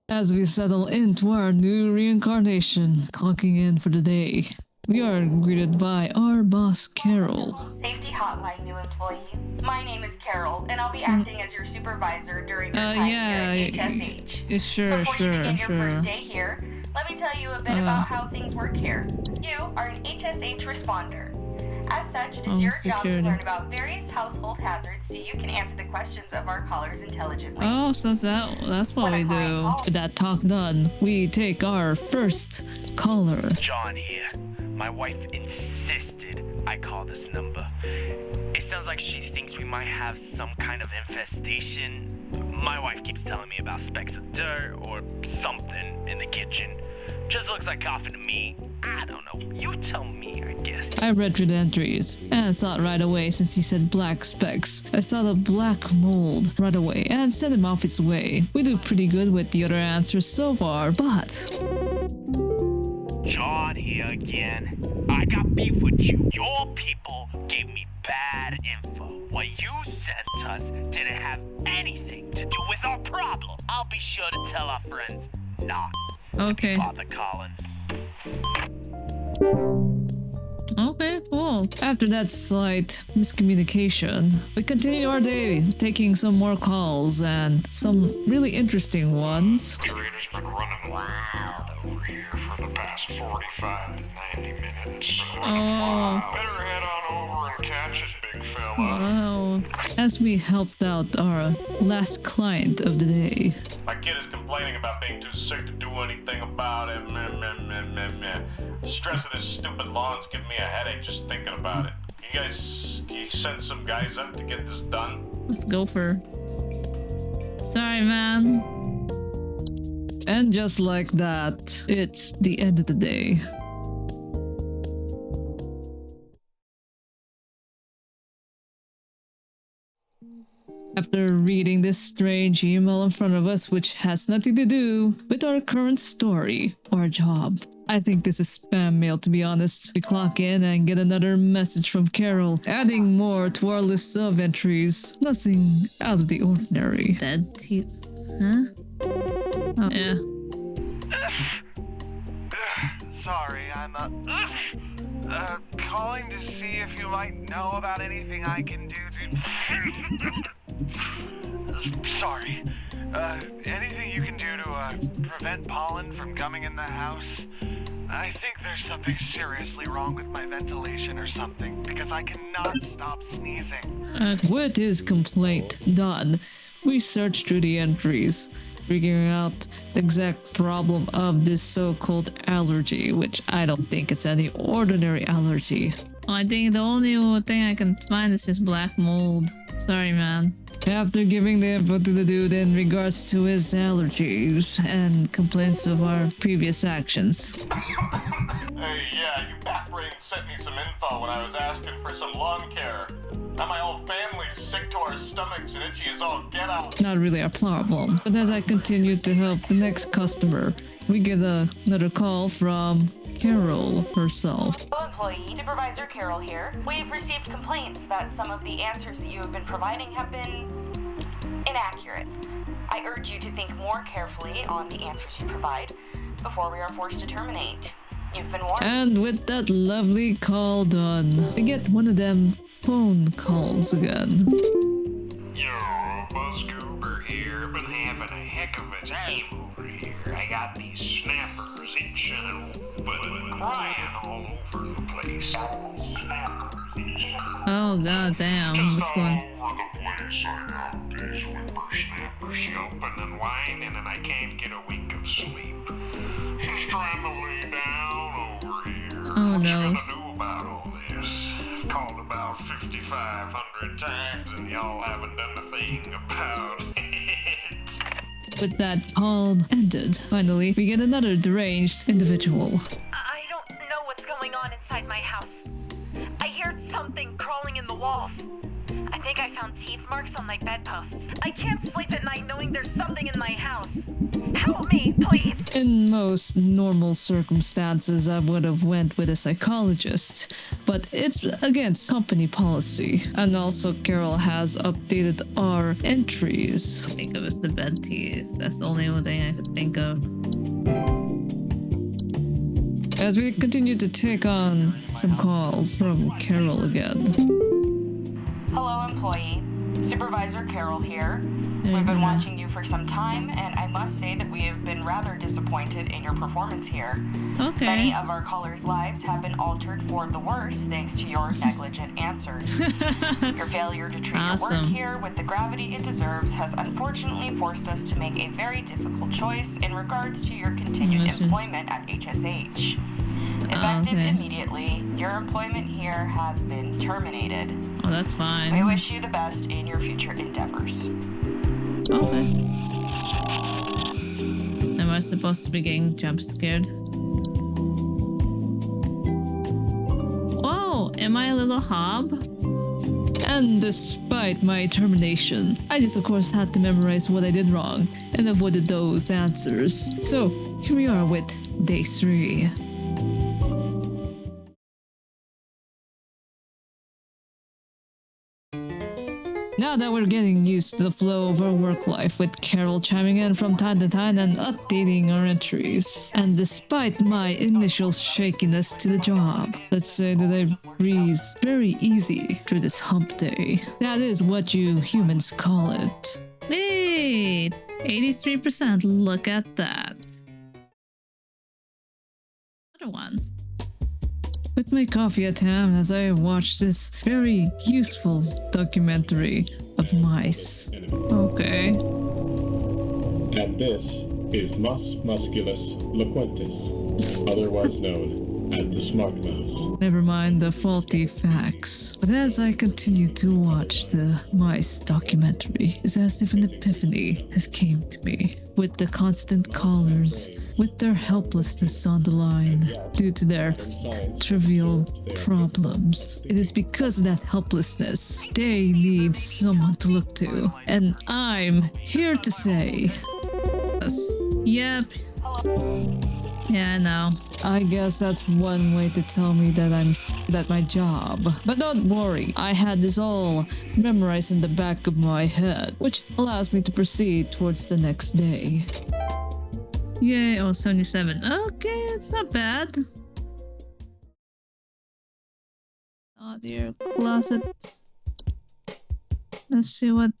As we settle into our new reincarnation, clocking in for the day, we are greeted by our boss, Carol. Safety Hotline new employee. My name is Carol, and I'll be acting as your supervisor during your time here at HSH. Sure, Before you begin your first day here, let me tell you a bit about how things work here. You are an HSH responder. As such, it is your job to learn about various household hazards so you can answer the questions of our callers intelligently. Oh, so that's what we do. With that talk done, we take our first caller. John here. My wife insisted I call this number. It sounds like she thinks we might have some kind of infestation. My wife keeps telling me about specks of dirt or something in the kitchen. Just looks like coffee to me. I don't know. You tell me, I guess. I read through the entries, and I thought right away, since he said black specks, I thought of black mold right away and sent him off its way. We do pretty good with the other answers so far, but... John here again. I got beef with you. Your people gave me bad info. What you sent us didn't have anything to do with our problem. I'll be sure to tell our friends not okay. to bother calling. Okay, cool. After that slight miscommunication, we continue our day, taking some more calls and some really interesting ones. Trader's been running wild over here for the past 45 to 90 minutes. Better head on over and catch this big fella. Wow. As we helped out our last client of the day. My kid is complaining about being too sick to do anything about it. The stress of this stupid lawn's giving me a headache just thinking about it. Can you send some guys up to get this done? Gopher. Sorry, man. And just like that, it's the end of the day. After reading this strange email in front of us, which has nothing to do with our current story or job, I think this is spam mail, to be honest. We clock in and get another message from Carol, adding more to our list of entries. Nothing out of the ordinary. Dead teeth. Huh? Oh, yeah. Sorry, I'm calling to see if you might know about anything I can do to... Sorry. Anything you can do to prevent pollen from coming in the house? I think there's something seriously wrong with my ventilation or something, because I cannot stop sneezing. With his complaint done, we search through the entries, figuring out the exact problem of this so-called allergy, which I don't think it's any ordinary allergy. I think the only thing I can find is just black mold. Sorry, man. After giving the info to the dude in regards to his allergies and complaints of our previous actions. Hey, yeah, you backbrain sent me some info when I was asking for some lawn care. Now my whole family's sick to our stomachs and itchy as all get out. Not really our problem, but as I continue to help the next customer, we get another call from Carol herself. Hello, employee. Supervisor Carol here. We've received complaints that some of the answers that you have been providing have been inaccurate. I urge you to think more carefully on the answers you provide before we are forced to terminate. You've been warned. And with that lovely call done, we get one of them phone calls again. Yo, Buzzcooper here. Been having a heck of a time over here. I got these snappers itching and crying all over the place. Oh god damn, what's going on? All over the place. I got these whippersnappers yelping and whining and I can't get a wink of sleep. Just trying to lay down over here. Oh What no. you gonna do about all this? I've called about 5,500 times and y'all haven't done a thing about it. With that call ended, finally, we get another deranged individual. I don't know what's going on inside my house. I heard something crawling in the walls. I think I found teeth marks on my bedposts. I can't sleep at night knowing there's something in my house. Help me, please! In most normal circumstances, I would have went with a psychologist, but it's against company policy. And also, Carol has updated our entries. I think it was the bed teeth. That's the only one thing I could think of. As we continue to take on some calls from Carol again. Hello, employee. Supervisor Carol here. We've been watching you for some time, and I must say that we have been rather disappointed in your performance here. Okay. Many of our callers' lives have been altered for the worse thanks to your negligent answers. Your failure to treat your work here with the gravity it deserves has unfortunately forced us to make a very difficult choice in regards to your continued employment at HSH. Effective immediately, your employment here has been terminated. Oh, that's fine. We wish you the best in your future endeavors. Okay. Am I supposed to be getting jump scared? Oh, am I a little hob? And despite my termination, I just of course had to memorize what I did wrong and avoided those answers. So here we are with day 3. Now that we're getting used to the flow of our work life, with Carol chiming in from time to time and updating our entries, and despite my initial shakiness to the job, let's say that I breeze very easy through this hump day. That is what you humans call it. Hey, 83%, look at that. Another one. With my coffee at hand as I watch this very useful documentary of mice. Okay. And this is Mus musculus loquentis, otherwise known as the smart mouse. Never mind the faulty facts. But as I continue to watch the mice documentary, it's as if an epiphany has came to me. With the constant callers, with their helplessness on the line, due to their trivial problems. It is because of that helplessness they need someone to look to. And I'm here to say... Yep. Yeah, I know. I guess that's one way to tell me that I'm at my job. But don't worry, I had this all memorized in the back of my head, which allows me to proceed towards the next day. Yay, oh, 77. Okay, it's not bad. Oh dear, closet. Let's see what...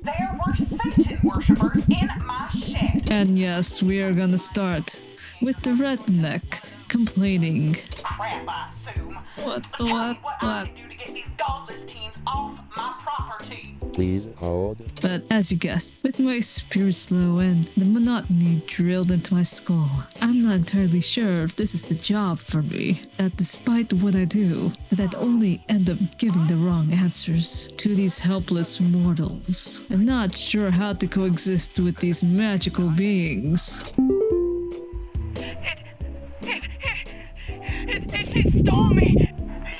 There were Satan worshippers in my shed. And yes, we are gonna start with the redneck complaining. Crap, I assume. What? Tell me what I can do to get these godless teens off my property. Please hold. But as you guessed, with my spirits low and the monotony drilled into my skull, I'm not entirely sure if this is the job for me. That despite what I do, that I'd only end up giving the wrong answers to these helpless mortals, and not sure how to coexist with these magical beings. It stole me!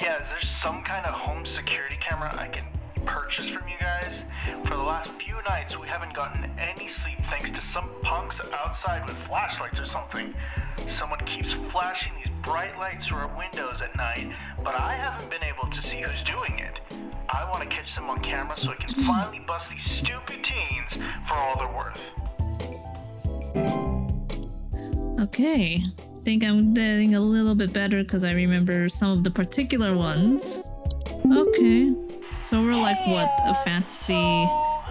Yeah, is there some kind of home security camera I can purchase from you guys? For the last few nights, we haven't gotten any sleep thanks to some punks outside with flashlights or something. Someone keeps flashing these bright lights through our windows at night, but I haven't been able to see who's doing it. I want to catch them on camera so I can finally bust these stupid teens for all they're worth. Okay. Think I'm getting a little bit better because I remember some of the particular ones. Okay. So we're like, what, a fantasy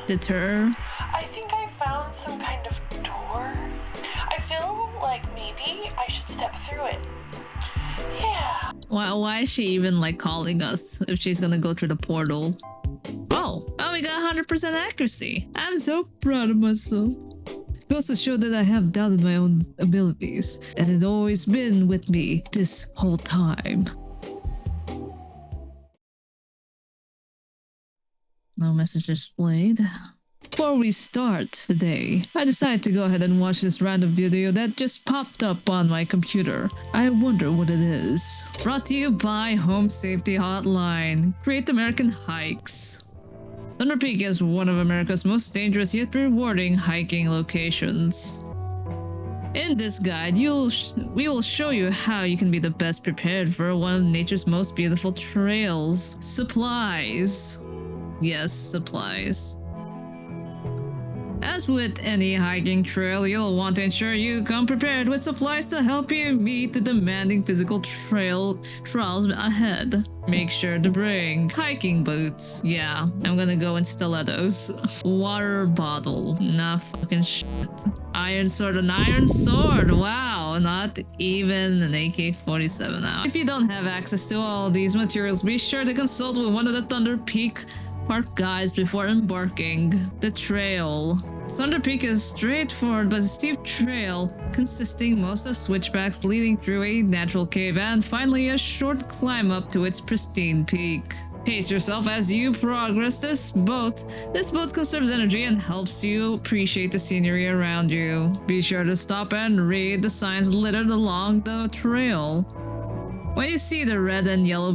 deter? I think I found some kind of door. I feel like maybe I should step through it. Yeah. Why is she even like calling us if she's gonna go through the portal? Oh, we got 100% accuracy. I'm so proud of myself. Goes to show that I have doubted my own abilities, and it's always been with me this whole time. No message displayed. Before we start today, I decided to go ahead and watch this random video that just popped up on my computer. I wonder what it is. Brought to you by Home Safety Hotline. Great American Hikes. Thunder Peak is one of America's most dangerous yet rewarding hiking locations. In this guide, we will show you how you can be the best prepared for one of nature's most beautiful trails. Supplies. Yes, supplies. As with any hiking trail, you'll want to ensure you come prepared with supplies to help you meet the demanding physical trials ahead. Make sure to bring hiking boots. Yeah, I'm gonna go in stilettos. Water bottle. Nah, fucking shit. Iron sword, an iron sword. Wow, not even an AK-47 now. If you don't have access to all these materials, be sure to consult with one of the Thunder Peak Park guides before embarking the trail. Thunder Peak is straightforward but a steep trail consisting most of switchbacks leading through a natural cave and finally a short climb up to its pristine peak. Pace yourself as you progress. This boat conserves energy and helps you appreciate the scenery around you. Be sure to stop and read the signs littered along the trail. When you see the red and yellow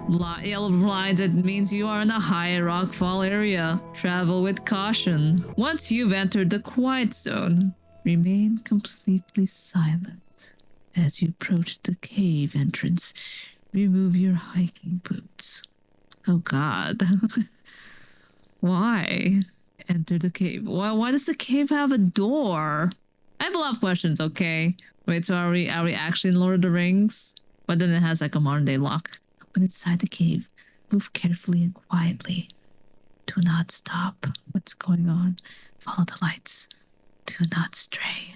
lines, it means you are in a high rockfall area. Travel with caution. Once you've entered the quiet zone, remain completely silent. As you approach the cave entrance, remove your hiking boots. Oh god. Why? Enter the cave. Why does the cave have a door? I have a lot of questions, okay? Wait, so are we actually in Lord of the Rings? But then it has like a modern day lock. When inside the cave, move carefully and quietly. Do not stop. What's going on? Follow the lights. Do not stray.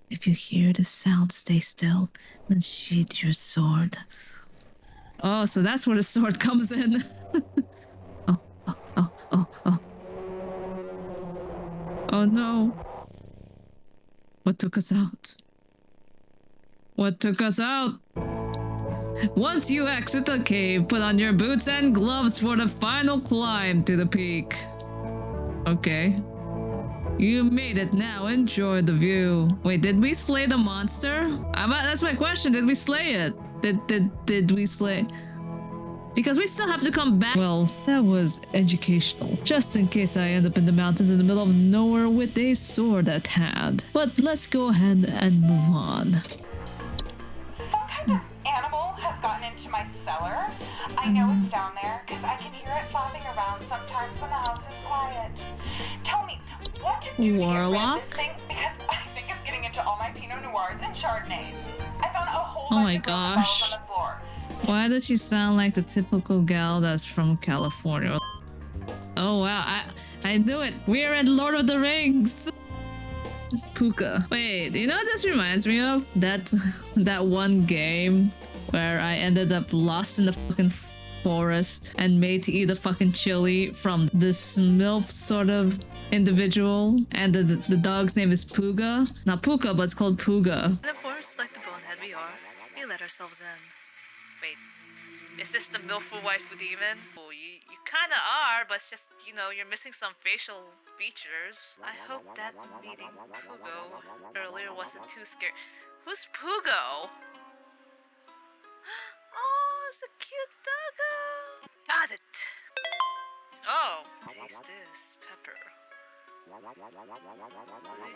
If you hear the sound, stay still, then sheath your sword. Oh, so that's where the sword comes in. Oh. Oh no. What took us out? What took us out? Once you exit the cave, put on your boots and gloves for the final climb to the peak. Okay. You made it now. Enjoy the view. Wait, did we slay the monster? That's my question. Did we slay it? Did we slay? Because we still have to come back. Well, that was educational. Just in case I end up in the mountains in the middle of nowhere with a sword at hand. But let's go ahead and move on. Some kind of animal has gotten into my cellar. I know it's down there because I can hear it flopping around sometimes when the house is quiet. Tell me, what to do Warlock? to get rid of this thing? Because I think it's getting into all my Pinot Noirs and Chardonnays. I found a whole bunch of broken bottles on the floor. Why does she sound like the typical gal that's from California? Oh wow, I knew it. We're at Lord of the Rings. Puka. Wait, you know what this reminds me of? That one game where I ended up lost in the fucking forest and made to eat a fucking chili from this MILF sort of individual, and the dog's name is Puga. Not Puka, but it's called Puga. And of course, like the bonehead we are, we let ourselves in. Wait, is this the MILFu waifu demon? Oh, you kinda are, but it's just, you know, you're missing some facial features. I hope that meeting Pugo earlier wasn't too scary. Who's Pugo? Oh, it's a cute doggo. Got it. Oh, taste this pepper. We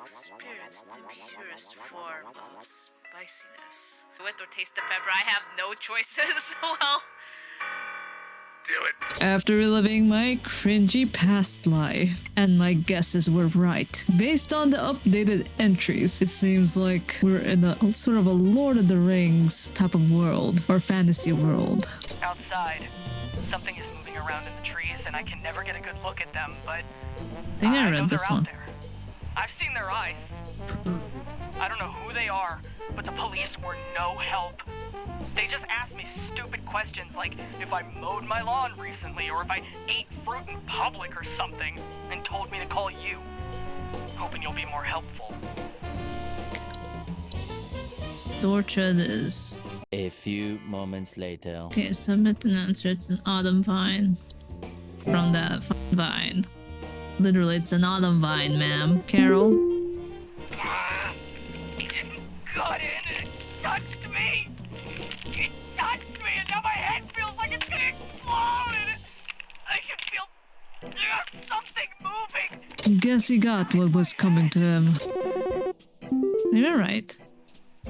experience the purest form of spiciness. Do it or taste the pepper. I have no choices. Well, do it. After reliving my cringy past life, and my guesses were right. Based on the updated entries, it seems like we're in a sort of a Lord of the Rings type of world, or fantasy world. Outside, something is moving around in the trees, and I can never get a good look at them, but I think I read know this they're one. out there. I've seen their eyes. I don't know who they are, but the police were no help. They just asked me stupid questions like if I mowed my lawn recently or if I ate fruit in public or something, and told me to call you. Hoping you'll be more helpful. Torture this. A few moments later. Okay, submit an answer. It's an autumn vine. From that vine. Literally, it's an autumn vine, ma'am. Carol? It got in and it touched me. It touched me and now my head feels like it's gonna explode and I can feel something moving. Guess he got what was coming to him. You're right.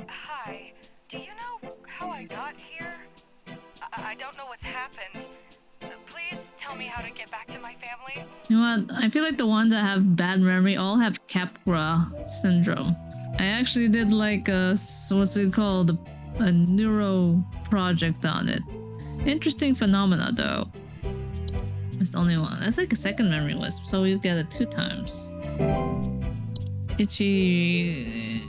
Hi. Do you know how I got here? I don't know what's happened. Please tell me how to get back to my family. You know what? I feel like the ones that have bad memory all have Capgras syndrome. I actually did like a, what's it called? A neuro project on it. Interesting phenomena though. It's the only one. That's like a second memory wisp, so you get it 2 times. Itchy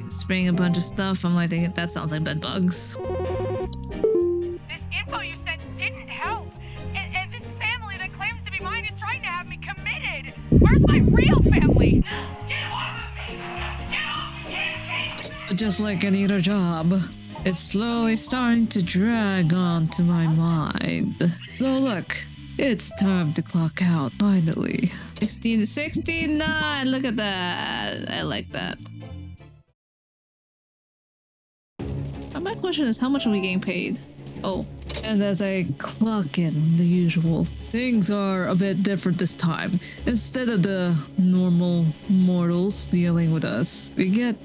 spraying a bunch of stuff. I'm like, that sounds like bed bugs. This info you sent didn't help. And this family that claims to be mine is trying to have me committed. Where's my real family? Get off of me! Get off me! Just like any other job, it's slowly starting to drag onto my mind. So look, it's time to clock out, finally. 69, look at that. I like that. My question is, how much are we getting paid? Oh, and as I clock in the usual, things are a bit different this time. Instead of the normal mortals dealing with us, we get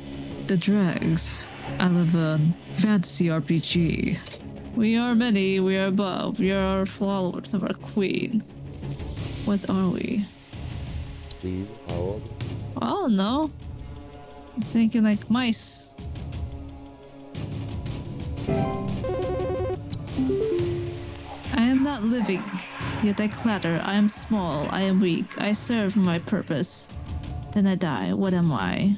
the dregs out of a fantasy RPG. We are many, we are above, we are followers of our queen. What are we? Please, how old? I don't know. I'm thinking like mice. I am not living, yet I clatter. I am small, I am weak, I serve my purpose. Then I die, what am I?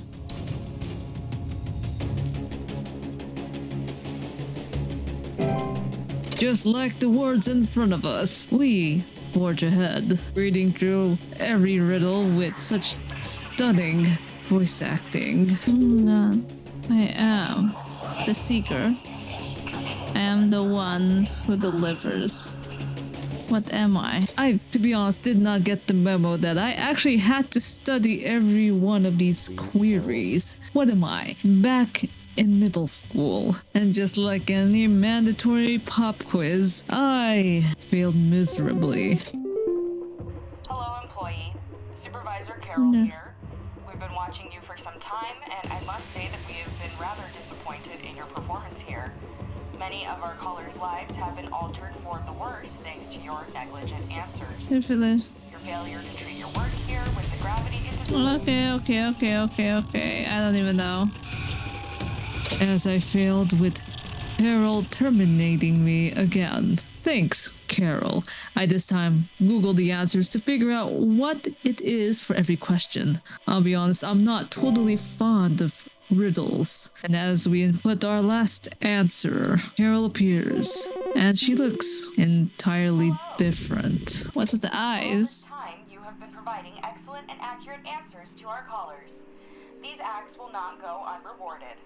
Just like the words in front of us, we forge ahead, reading through every riddle with such stunning voice acting. I am the seeker. I am the one who delivers. What am I? I, to be honest, did not get the memo that I actually had to study every one of these queries. What am I? Back in middle school. And just like any mandatory pop quiz, I failed miserably. Hello, employee. Supervisor Carol here. We've been watching you for some time, and I must say that we have been rather disappointed in your performance here. Many of our callers' lives have been altered for the worse thanks to your negligent answers. Your failure to treat your work here with the gravity it deserves. Okay. I don't even know. As I failed with Carol terminating me again. Thanks, Carol. I this time Googled the answers to figure out what it is for every question. I'll be honest, I'm not totally fond of riddles. And as we input our last answer, Carol appears, and she looks entirely different. What's with the eyes? Time you have been providing excellent and accurate answers to our callers. These acts will not go unrewarded,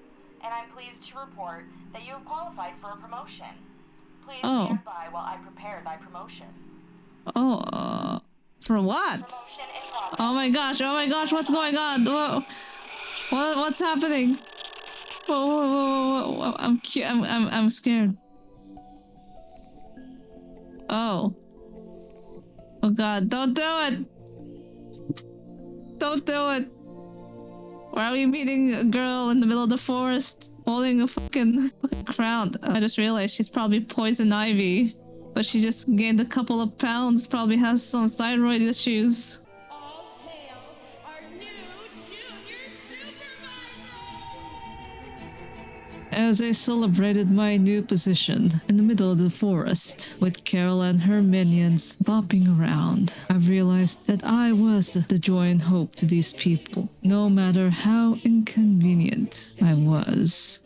and I'm pleased to report that you have qualified for a promotion. Please stand by while I prepare thy promotion. For what? Promotion in progress. Oh my gosh, what's going on? Whoa. What's happening? Whoa. I'm scared. Oh god, don't do it! Don't do it! Why are we meeting a girl in the middle of the forest holding a fucking crown? I just realized she's probably poison ivy, but she just gained a couple of pounds, probably has some thyroid issues. All hail our new junior supervisor! As I celebrated my new position in the middle of the forest, with Carol and her minions bopping around, I realized that I was the joy and hope to these people, no matter how inconvenient I was.